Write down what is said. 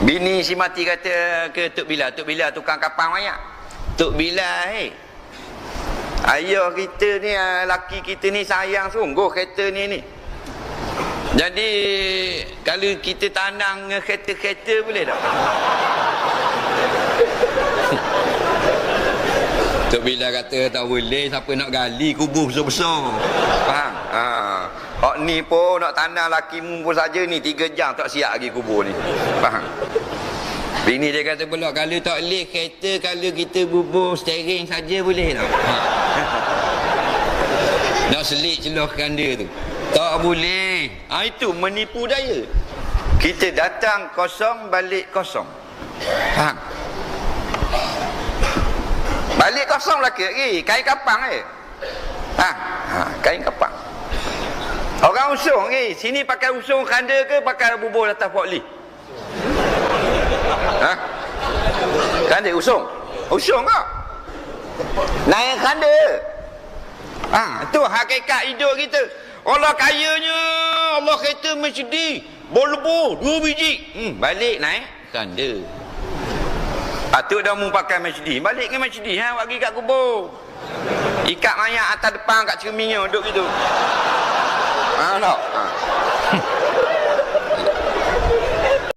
Bini si mati kata ke Tok Bila tukang kapang mayat. Tok Bila, ayah kita ni, laki kita ni sayang sungguh kereta ni. Jadi kalau kita tanang kereta-kereta boleh tak? Tok Bila kata tak boleh, siapa nak gali kubur besar-besar. Faham? Hak ni pun nak tanah lakimu pun saja ni 3 jam tak siap lagi kubur ni. Faham? Bini dia kata pula kalau tak boleh kereta, kalau kita bubur steering saja boleh tak? Nak selit celah kanda tu. Tak boleh. Itu menipu daya. Kita datang kosong, balik kosong. Faham? Balik kosong lagi. Kain kapang kain kapang. Orang usung sini pakai usung kanda ke pakai bubur atas forklift? Kanda usung. Usung ke? Naik kanda. Tu hakikat hidup kita. Allah kayanya, Allah kereta Mercedes, Volvo 2 biji. Balik naik kanda. Tu dah mu pakai Mercedes. Balik ke Mercedes bagi kat kubur. Ikat mayat atas depan kat cerminnya duduk gitu. Tak.